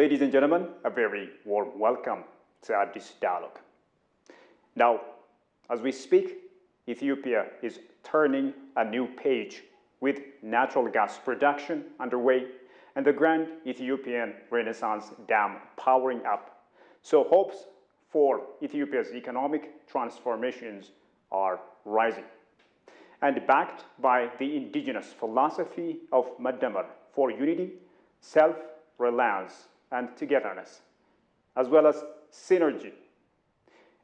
Ladies and gentlemen, a very warm welcome to Addis Dialogue. Now, as we speak, Ethiopia is turning a new page with natural gas production underway and the Grand Ethiopian Renaissance Dam powering up. So hopes for Ethiopia's economic transformations are rising. And backed by the indigenous philosophy of Medemer for unity, self-reliance, and togetherness, as well as synergy.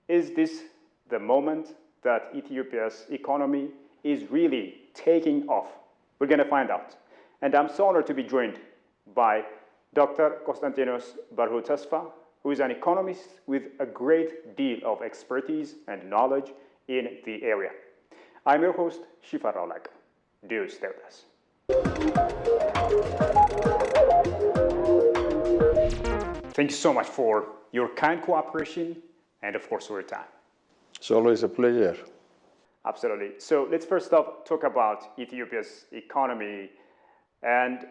Is this the moment that Ethiopia's economy is really taking off? We're going to find out. And I'm so honored to be joined by Dr. Constantinos Berhutesfa, who is an economist with a great deal of expertise and knowledge in the area. I'm your host, Shifa Raulak. Do stay with us. Thank you so much for your kind cooperation and, of course, for your time. It's always a pleasure. Absolutely. So let's first off talk about Ethiopia's economy and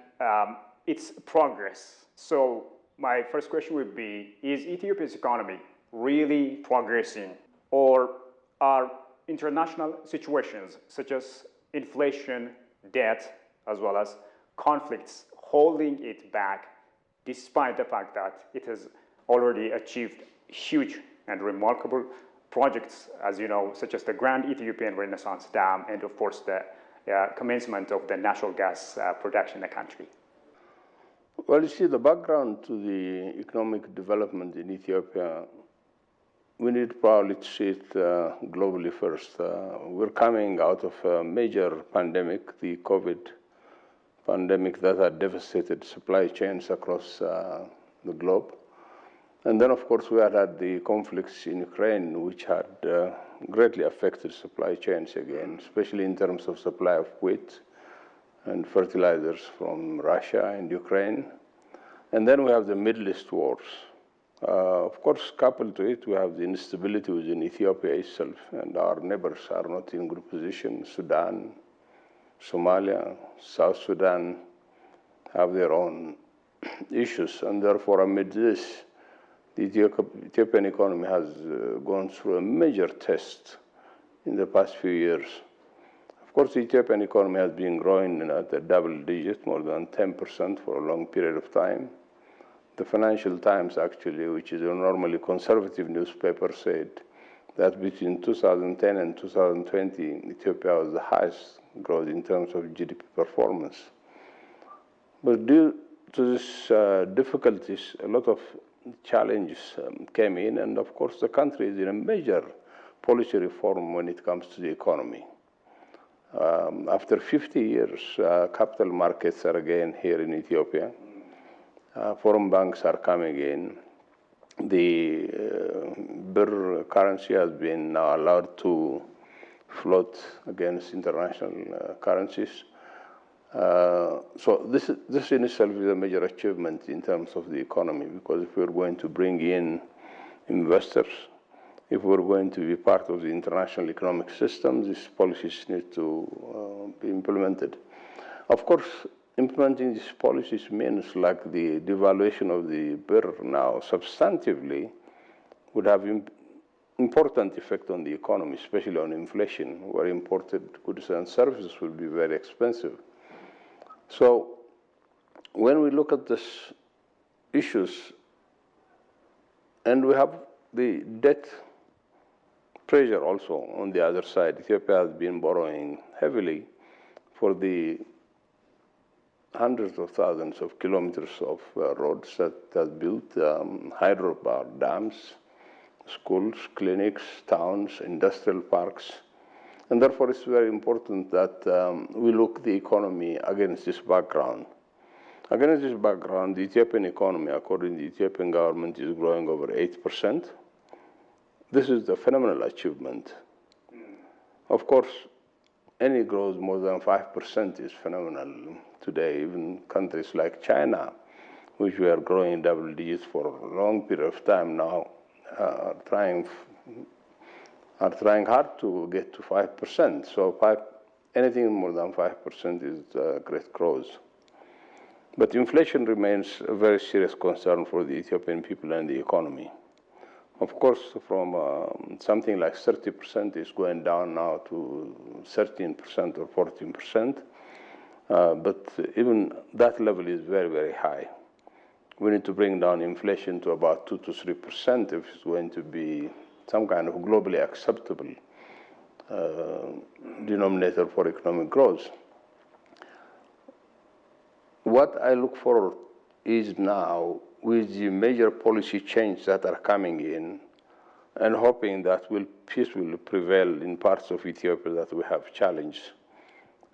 its progress. So my first question would be, is Ethiopia's economy really progressing, or are international situations such as inflation, debt, as well as conflicts holding it back despite the fact that it has already achieved huge and remarkable projects, as you know, such as the Grand Ethiopian Renaissance Dam and, of course, the commencement of the natural gas production in the country? Well, you see, the background to the economic development in Ethiopia, we need probably to see it globally first. We're coming out of a major pandemic, the COVID pandemic, that had devastated supply chains across the globe. And then, of course, we had the conflicts in Ukraine, which had greatly affected supply chains again, especially in terms of supply of wheat and fertilizers from Russia and Ukraine. And then we have the Middle East wars. Of course, coupled to it, we have the instability within Ethiopia itself, and our neighbors are not in good position. Sudan, Somalia, South Sudan have their own issues, and therefore, amid this, the Ethiopian economy has gone through a major test in the past few years. Of course, the Ethiopian economy has been growing at a double digit, more than 10% for a long period of time. The Financial Times, actually, which is a normally conservative newspaper, said that between 2010 and 2020, Ethiopia was the highest growth in terms of GDP performance. But due to these difficulties, a lot of challenges came in, and of course the country is in a major policy reform when it comes to the economy. After 50 years, capital markets are again here in Ethiopia. Foreign banks are coming in. The birr currency has been now allowed to float against international currencies. So this in itself is a major achievement in terms of the economy, because if we're going to bring in investors, if we're going to be part of the international economic system, these policies need to be implemented. Of course, implementing these policies means, like the devaluation of the birr now, substantively would have important effect on the economy, especially on inflation, where imported goods and services will be very expensive. So when we look at these issues, and we have the debt pressure also on the other side. Ethiopia has been borrowing heavily for the hundreds of thousands of kilometers of roads that has built, hydropower dams, schools, clinics, towns, industrial parks. And therefore, it's very important that we look the economy against this background. Against this background, the Ethiopian economy, according to the Ethiopian government, is growing over 8%. This is a phenomenal achievement. Of course, any growth more than 5% is phenomenal today. Even countries like China, which we are growing double digits for a long period of time now, are trying hard to get to 5%. So anything more than 5% is great growth. But inflation remains a very serious concern for the Ethiopian people and the economy. Of course, from something like 30% is going down now to 13% or 14%. But even that level is very, very high. We need to bring down inflation to about 2 to 3% if it's going to be some kind of globally acceptable denominator for economic growth. What I look for is now, with the major policy changes that are coming in, and hoping that peace will prevail in parts of Ethiopia that we have challenged.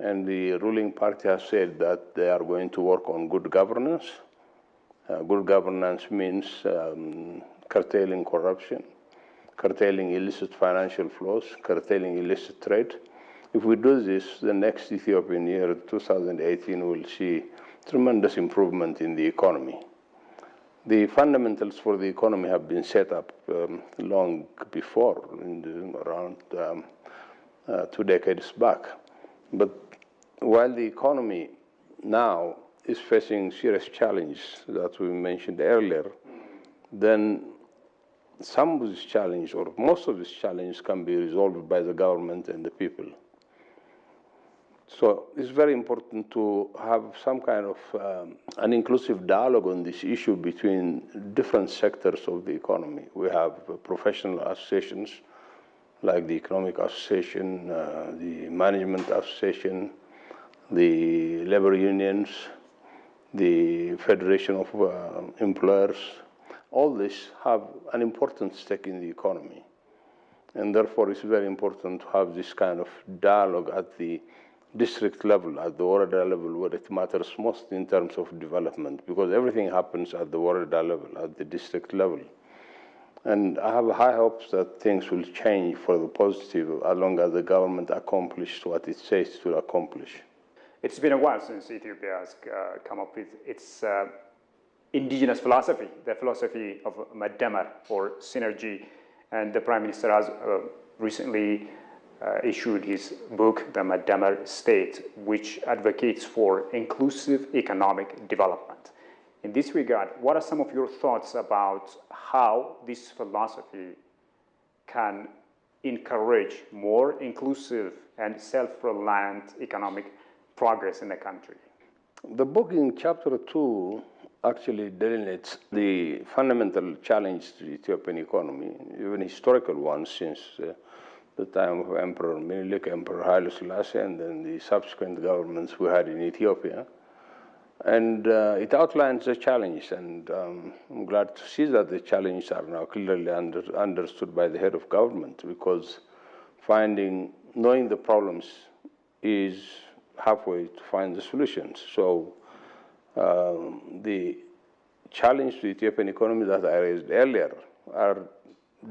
And the ruling party has said that they are going to work on good governance. Good governance means curtailing corruption, curtailing illicit financial flows, curtailing illicit trade. If we do this, the next Ethiopian year, 2018, will see tremendous improvement in the economy. The fundamentals for the economy have been set up long before, around 2 decades back. But while the economy now is facing serious challenges that we mentioned earlier, then some of this challenge, or most of this challenge, can be resolved by the government and the people. So it's very important to have some kind of an inclusive dialogue on this issue between different sectors of the economy. We have professional associations like the Economic Association, the Management Association, the labor unions, the Federation of Employers. All this have an important stake in the economy. And therefore, it's very important to have this kind of dialogue at the district level, at the Woreda level, where it matters most in terms of development, because everything happens at the Woreda level, at the district level. And I have high hopes that things will change for the positive as long as the government accomplishes what it says it will accomplish. It's been a while since Ethiopia has come up with its indigenous philosophy, the philosophy of Medemer, or synergy. And the Prime Minister has recently issued his book, The Medemer State, which advocates for inclusive economic development. In this regard, what are some of your thoughts about how this philosophy can encourage more inclusive and self-reliant economic progress in the country? The book in chapter 2 actually delineates the fundamental challenge to the Ethiopian economy, even historical ones since the time of Emperor Menelik, Emperor Haile Selassie, and then the subsequent governments we had in Ethiopia. And it outlines the challenge, and I'm glad to see that the challenges are now clearly understood by the head of government, because knowing the problems is halfway to find the solutions. So the challenge to the Ethiopian economy that I raised earlier are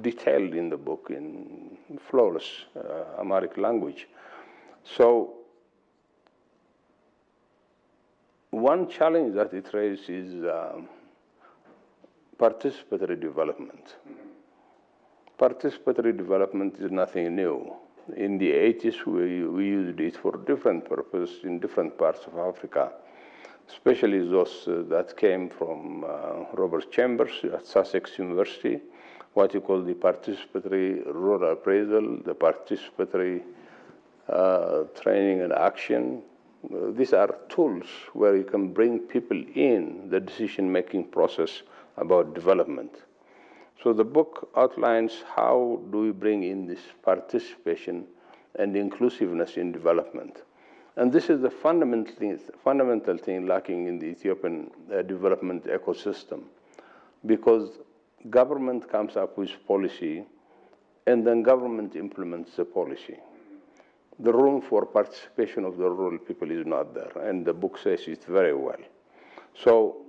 detailed in the book in flawless Amharic language. So one challenge that it raises is participatory development. Participatory development is nothing new. In the 80s, we used it for different purposes in different parts of Africa, especially those that came from Robert Chambers at Sussex University, what you call the participatory rural appraisal, the participatory training and action. These are tools where you can bring people in the decision-making process about development. So the book outlines how do we bring in this participation and inclusiveness in development. And this is the fundamental thing lacking in the Ethiopian development ecosystem, because government comes up with policy and then government implements the policy. The room for participation of the rural people is not there, and the book says it very well. So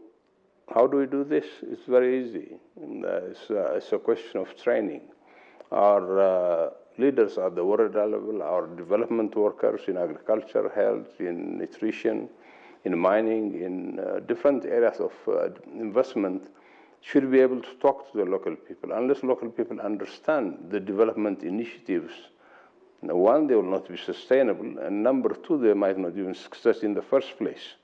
how do we do this? It's very easy. It's a question of training. Our leaders at the Woreda level, our development workers in agriculture, health, in nutrition, in mining, in different areas of investment, should be able to talk to the local people. Unless local people understand the development initiatives, one, they will not be sustainable, and number two, they might not even succeed in the first place.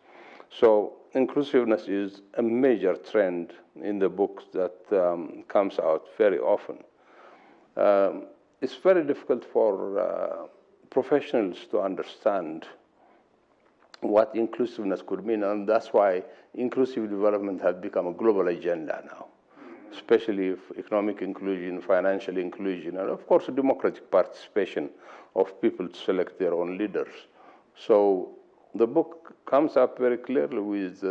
So inclusiveness is a major trend in the book that comes out very often. It's very difficult for professionals to understand what inclusiveness could mean, and that's why inclusive development has become a global agenda now, especially if economic inclusion, financial inclusion, and of course democratic participation of people to select their own leaders. So the book comes up very clearly with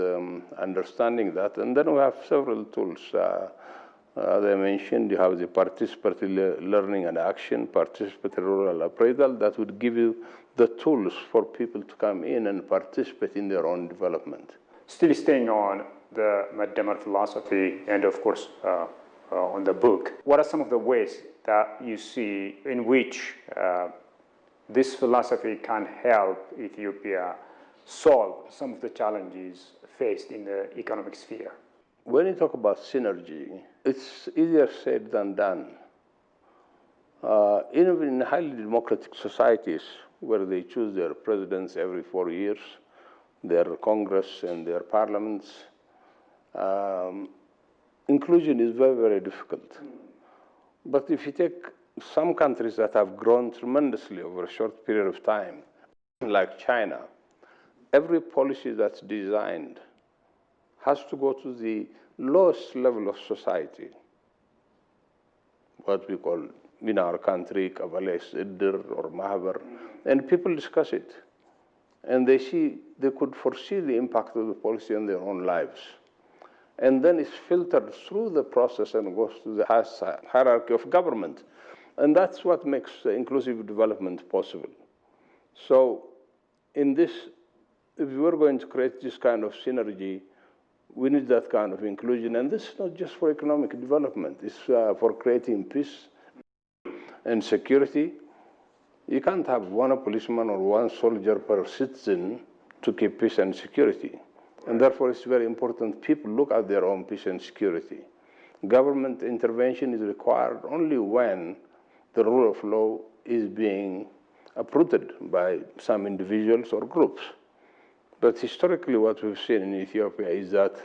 understanding that, and then we have several tools. As I mentioned, you have the participatory learning and action, participatory rural appraisal, that would give you the tools for people to come in and participate in their own development. Still staying on the Medemer philosophy and, of course, on the book, what are some of the ways that you see in which this philosophy can help Ethiopia solve some of the challenges faced in the economic sphere? When you talk about synergy, it's easier said than done. Even in highly democratic societies where they choose their presidents every 4 years, their Congress and their parliaments, inclusion is very, very difficult. But if you take some countries that have grown tremendously over a short period of time, like China, every policy that's designed has to go to the lowest level of society, what we call in our country, Kabales, Iddir, or Mahabar, and people discuss it. And they could foresee the impact of the policy on their own lives. And then it's filtered through the process and goes to the hierarchy of government. And that's what makes inclusive development possible. So in this, if we're going to create this kind of synergy, we need that kind of inclusion. And this is not just for economic development. It's for creating peace and security. You can't have one policeman or one soldier per citizen to keep peace and security. And therefore, it's very important people look at their own peace and security. Government intervention is required only when the rule of law is being uprooted by some individuals or groups. But historically, what we've seen in Ethiopia is that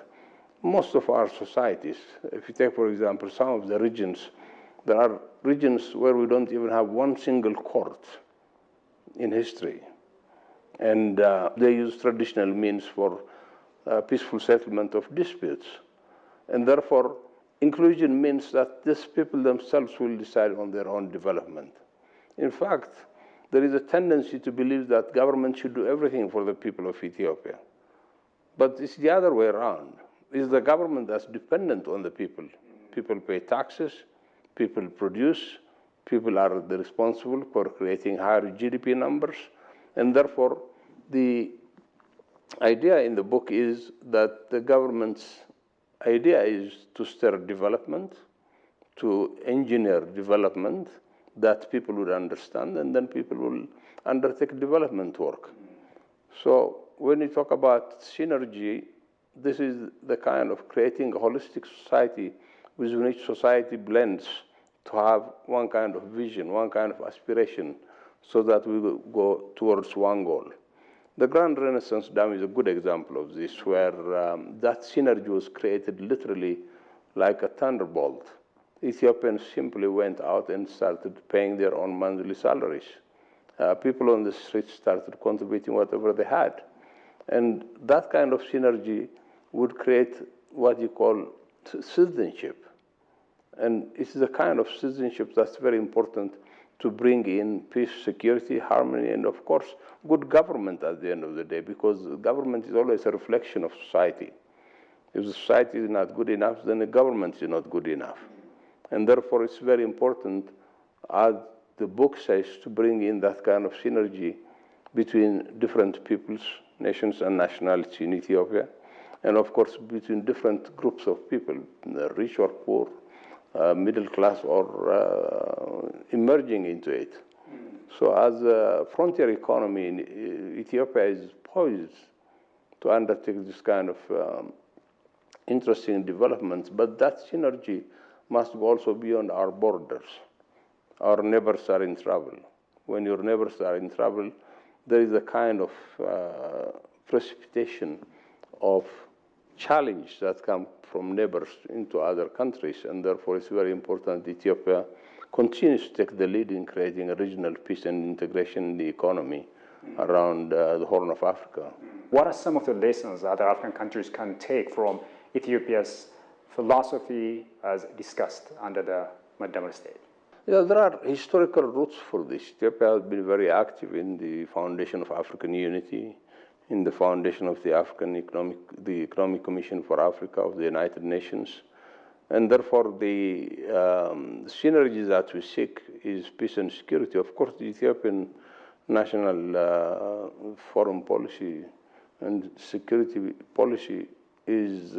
most of our societies, if you take, for example, some of the regions, there are regions where we don't even have one single court in history. And they use traditional means for peaceful settlement of disputes. And therefore, inclusion means that these people themselves will decide on their own development. In fact, there is a tendency to believe that government should do everything for the people of Ethiopia. But it's the other way around. It's the government that's dependent on the people. People pay taxes, people produce, people are responsible for creating higher GDP numbers, and therefore the idea in the book is that the government's idea is to stir development, to engineer development that people would understand, and then people will undertake development work. So when you talk about synergy, this is the kind of creating a holistic society within which society blends to have one kind of vision, one kind of aspiration, so that we will go towards one goal. The Grand Renaissance Dam is a good example of this, where that synergy was created literally like a thunderbolt. Ethiopians simply went out and started paying their own monthly salaries. People on the streets started contributing whatever they had. And that kind of synergy would create what you call citizenship. And it's the kind of citizenship that's very important to bring in peace, security, harmony, and of course, good government at the end of the day, because government is always a reflection of society. If the society is not good enough, then the government is not good enough. And therefore, it's very important, as the book says, to bring in that kind of synergy between different peoples, nations, and nationalities in Ethiopia, and of course, between different groups of people, rich or poor, middle class, or emerging into it. So as a frontier economy, Ethiopia is poised to undertake this kind of interesting developments, but that synergy must go also beyond our borders. Our neighbors are in trouble. When your neighbors are in trouble, there is a kind of precipitation of challenge that come from neighbors into other countries, and therefore it's very important Ethiopia continues to take the lead in creating a regional peace and integration in the economy around the Horn of Africa. What are some of the lessons that other African countries can take from Ethiopia's philosophy as discussed under the Medemer state? Yeah, there are historical roots for this. Ethiopia has been very active in the foundation of African unity, in the foundation of the Economic Commission for Africa of the United Nations. And therefore, the synergies that we seek is peace and security. Of course, the Ethiopian national foreign policy and security policy is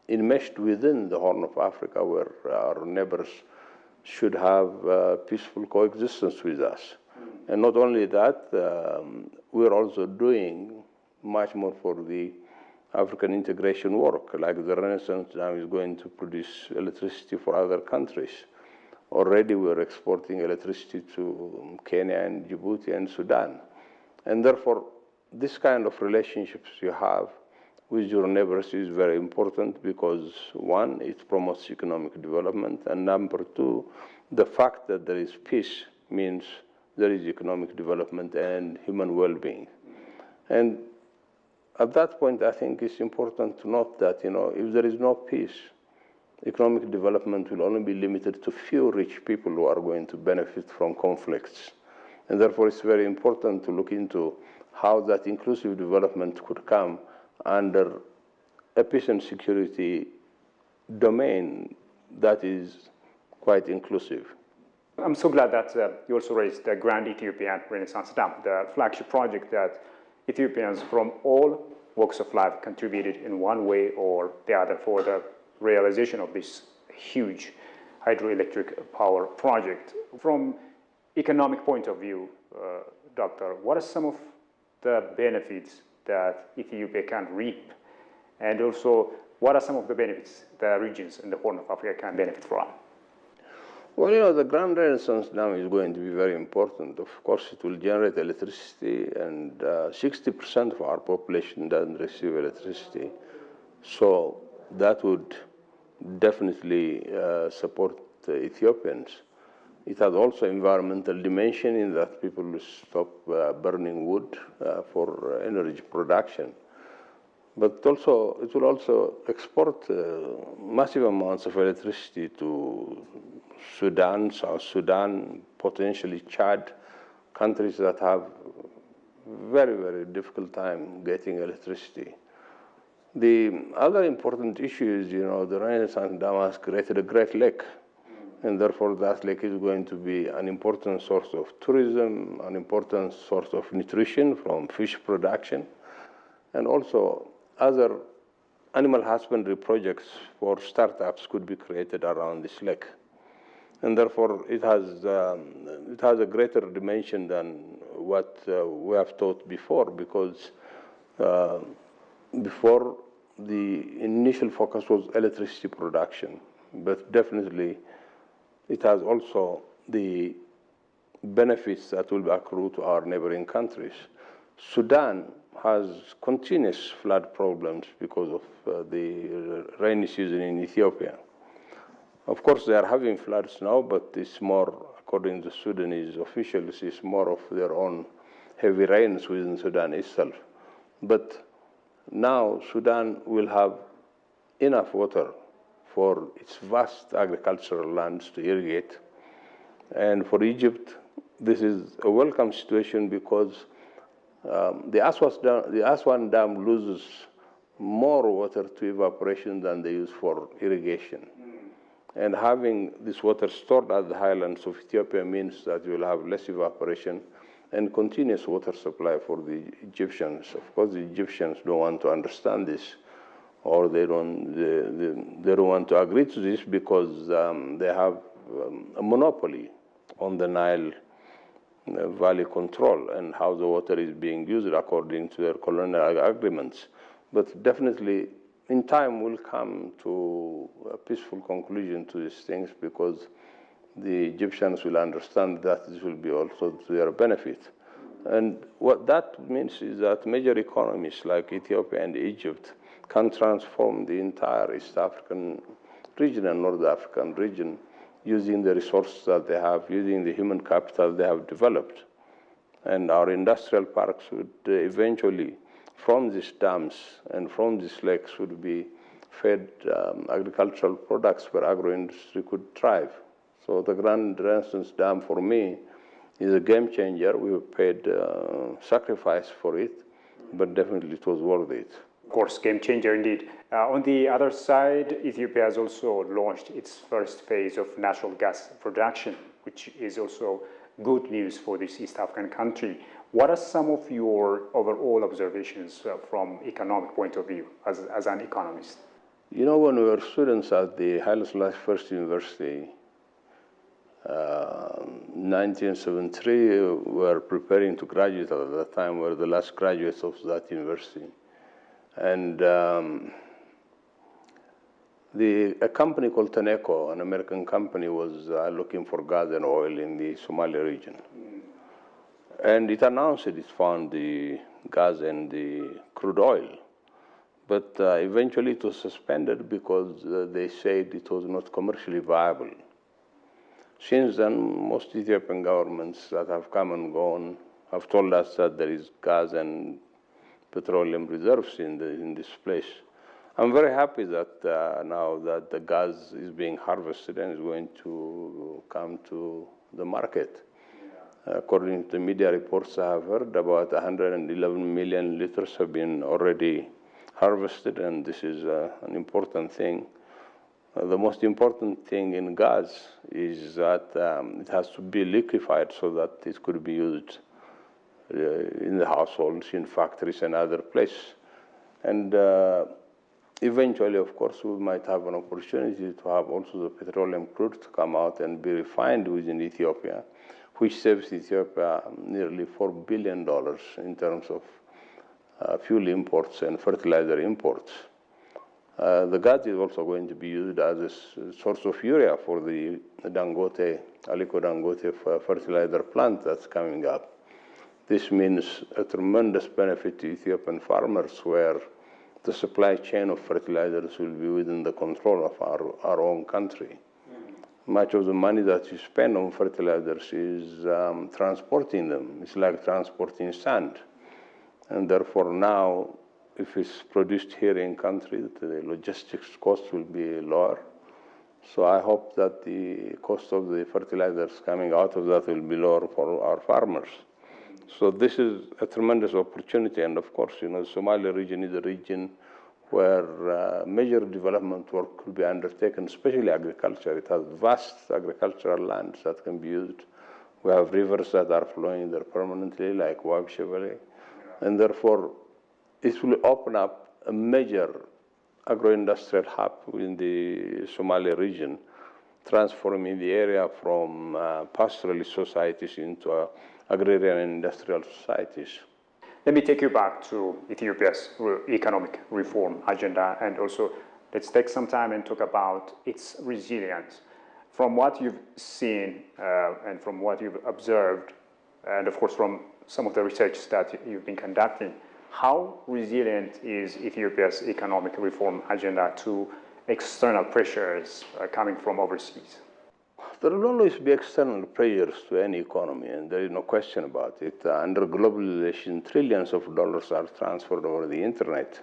enmeshed within the Horn of Africa, where our neighbors should have peaceful coexistence with us. And not only that, we're also doing much more for the African integration work, like the Renaissance Dam is going to produce electricity for other countries. Already we're exporting electricity to Kenya and Djibouti and Sudan. And therefore, this kind of relationships you have with your neighbors is very important because, one, it promotes economic development, and number two, the fact that there is peace means there is economic development and human well-being. And at that point, I think it's important to note that, if there is no peace, economic development will only be limited to few rich people who are going to benefit from conflicts. And therefore, it's very important to look into how that inclusive development could come under a peace and security domain that is quite inclusive. I'm so glad that you also raised the Grand Ethiopian Renaissance Dam, the flagship project that Ethiopians from all walks of life contributed in one way or the other for the realization of this huge hydroelectric power project. From economic point of view, Doctor, what are some of the benefits that Ethiopia can reap? And also, what are some of the benefits the regions in the Horn of Africa can benefit from? Well, the Grand Renaissance Dam is going to be very important. Of course, it will generate electricity, and 60% of our population doesn't receive electricity. So that would definitely support the Ethiopians. It has also environmental dimension in that people will stop burning wood for energy production. But also, it will also export massive amounts of electricity to Sudan, South Sudan, potentially Chad, countries that have very, very difficult time getting electricity. The other important issue is, the Renaissance Dam has created a great lake, and therefore that lake is going to be an important source of tourism, an important source of nutrition from fish production, and also other animal husbandry projects for startups could be created around this lake. And therefore, it has a greater dimension than what we have taught before, because before the initial focus was electricity production, but definitely it has also the benefits that will accrue to our neighboring countries. Sudan has continuous flood problems because of the rainy season in Ethiopia. Of course, they are having floods now, but it's more, according to Sudanese officials, it's more of their own heavy rains within Sudan itself. But now Sudan will have enough water for its vast agricultural lands to irrigate. And for Egypt, this is a welcome situation because the Aswan Dam loses more water to evaporation than they use for irrigation. And having this water stored at the highlands of Ethiopia means that you will have less evaporation and continuous water supply for the Egyptians. Of course, the Egyptians don't want to understand this, or they don't want to agree to this because they have a monopoly on the Nile Valley control and how the water is being used according to their colonial agreements. But definitely, in time, we'll come to a peaceful conclusion to these things because the Egyptians will understand that this will be also to their benefit. And what that means is that major economies like Ethiopia and Egypt can transform the entire East African region and North African region using the resources that they have, using the human capital they have developed. And our industrial parks would eventually, from these dams and from these lakes, would be fed agricultural products where agro-industry could thrive. So the Grand Renaissance Dam, for me, is a game changer. We paid sacrifice for it, but definitely it was worth it. Of course, game changer indeed. On the other side, Ethiopia has also launched its first phase of natural gas production, which is also good news for this East African country. What are some of your overall observations from economic point of view as an economist? You know, when we were students at the Haile Selassie First University, 1973, we were preparing to graduate at that time. We were the last graduates of that university. And a company called Tenneco, an American company, was looking for gas and oil in the Somali region. And it announced it found the gas and the crude oil. But eventually it was suspended because they said it was not commercially viable. Since then, most Ethiopian governments that have come and gone have told us that there is gas and petroleum reserves in this place. I'm very happy that now that the gas is being harvested and is going to come to the market. According to the media reports I have heard, about 111 million liters have been already harvested, and this is an important thing. The most important thing in gas is that it has to be liquefied so that it could be used in the households, in factories, and other places. And eventually, of course, we might have an opportunity to have also the petroleum crude to come out and be refined within Ethiopia, which saves Ethiopia nearly $4 billion in terms of fuel imports and fertilizer imports. The gas is also going to be used as a source of urea for the Dangote, Aliko Dangote fertilizer plant that's coming up. This means a tremendous benefit to Ethiopian farmers where the supply chain of fertilizers will be within the control of our own country. Much of the money that you spend on fertilizers is transporting them. It's like transporting sand. And therefore now, if it's produced here in country, the logistics cost will be lower. So I hope that the cost of the fertilizers coming out of that will be lower for our farmers. So this is a tremendous opportunity. And of course, you know, the Somali region is a region where major development work could be undertaken, especially agriculture. It has vast agricultural lands that can be used. We have rivers that are flowing there permanently, like Wab Chevalier. And therefore, it will open up a major agro-industrial hub within the Somali region, transforming the area from pastoralist societies into agrarian and industrial societies. Let me take you back to Ethiopia's economic reform agenda, and also let's take some time and talk about its resilience. From what you've seen and from what you've observed, and of course from some of the research that you've been conducting, how resilient is Ethiopia's economic reform agenda to external pressures coming from overseas? There will always be external pressures to any economy, and there is no question about it. Under globalization, trillions of dollars are transferred over the internet,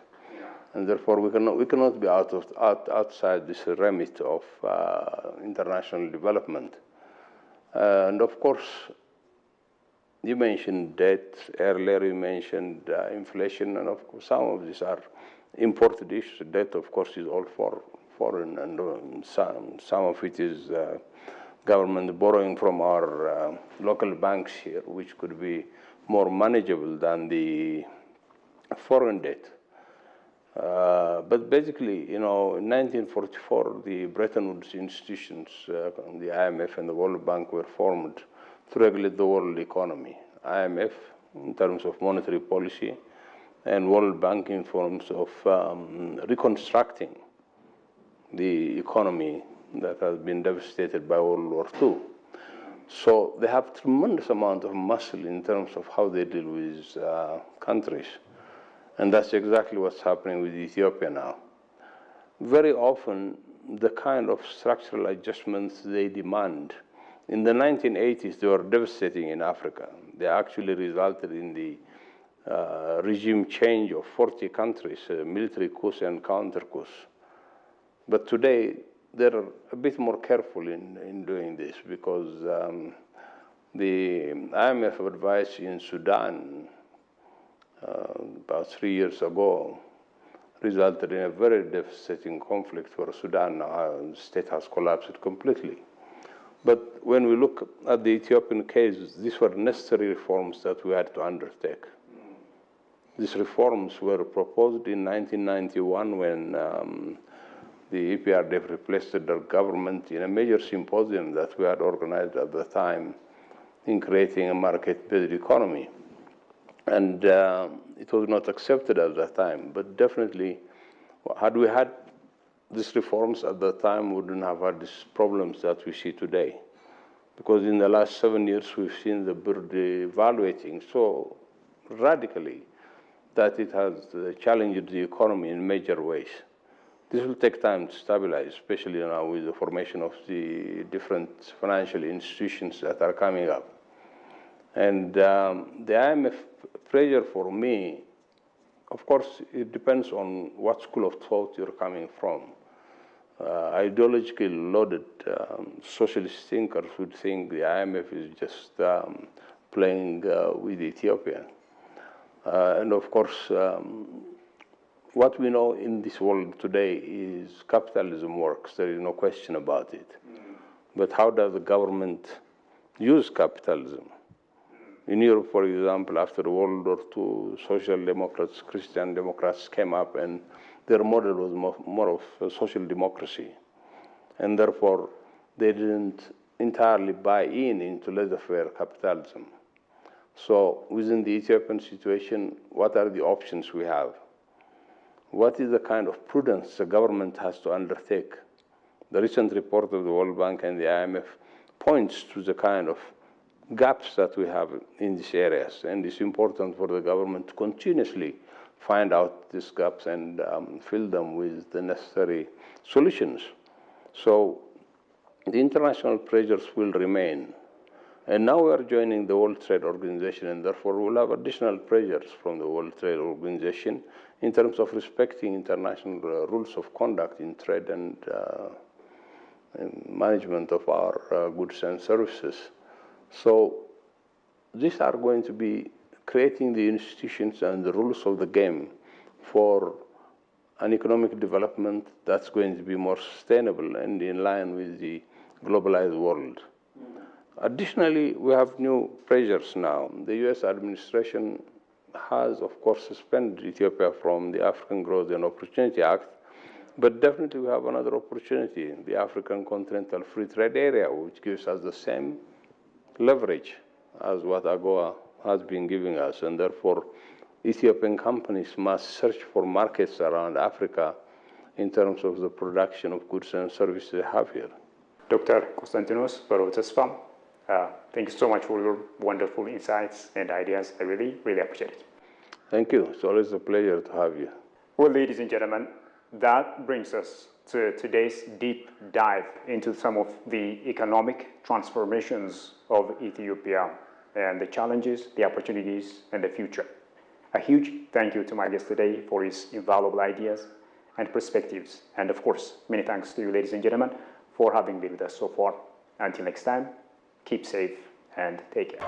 and therefore we cannot be outside this remit of international development. And of course, you mentioned debt earlier, you mentioned inflation, and of course some of these are imported issues. Debt, of course, is all foreign, and some of it is government borrowing from our local banks here, which could be more manageable than the foreign debt. But basically, you know, in 1944, the Bretton Woods institutions, the IMF and the World Bank, were formed to regulate the world economy. IMF in terms of monetary policy, and World Bank in terms of reconstructing the economy that has been devastated by World War II. So they have tremendous amount of muscle in terms of how they deal with countries. And that's exactly what's happening with Ethiopia now. Very often, the kind of structural adjustments they demand, in the 1980s, they were devastating in Africa. They actually resulted in the regime change of 40 countries, military coups and counter coups. But today, they're a bit more careful in doing this because the IMF advice in Sudan about 3 years ago resulted in a very devastating conflict where Sudan now, the state has collapsed completely. But when we look at the Ethiopian case, these were necessary reforms that we had to undertake. These reforms were proposed in 1991 when the EPRDF replaced the government in a major symposium that we had organized at the time in creating a market-based economy. And it was not accepted at that time, but definitely, had we had these reforms at that time, we wouldn't have had these problems that we see today. Because in the last 7 years, we've seen the bird devaluating so radically that it has challenged the economy in major ways. This will take time to stabilize, especially now with the formation of the different financial institutions that are coming up. And the IMF pressure for me, of course, it depends on what school of thought you're coming from. Ideologically loaded socialist thinkers would think the IMF is just playing with Ethiopia. And of course, what we know in this world today is capitalism works. There is no question about it. But how does the government use capitalism? In Europe, for example, after World War II, social democrats, Christian democrats came up, and their model was more of a social democracy. And therefore, they didn't entirely buy into laissez-faire capitalism. So within the Ethiopian situation, what are the options we have? What is the kind of prudence the government has to undertake? The recent report of the World Bank and the IMF points to the kind of gaps that we have in these areas. And it's important for the government to continuously find out these gaps and fill them with the necessary solutions. So the international pressures will remain. And now we are joining the World Trade Organization, and therefore we'll have additional pressures from the World Trade Organization in terms of respecting international rules of conduct in trade and management of our goods and services. So these are going to be creating the institutions and the rules of the game for an economic development that's going to be more sustainable and in line with the globalized world. Additionally, we have new pressures now. The US administration has, of course, suspended Ethiopia from the African Growth and Opportunity Act, but definitely we have another opportunity, the African Continental Free Trade Area, which gives us the same leverage as what AGOA has been giving us, and therefore Ethiopian companies must search for markets around Africa in terms of the production of goods and services they have here. Dr. Constantinos Berhutesfa, thank you so much for your wonderful insights and ideas. I really, really appreciate it. Thank you. It's always a pleasure to have you. Well, ladies and gentlemen, that brings us to today's deep dive into some of the economic transformations of Ethiopia and the challenges, the opportunities, and the future. A huge thank you to my guest today for his invaluable ideas and perspectives. And of course, many thanks to you, ladies and gentlemen, for having been with us so far. Until next time, keep safe and take care.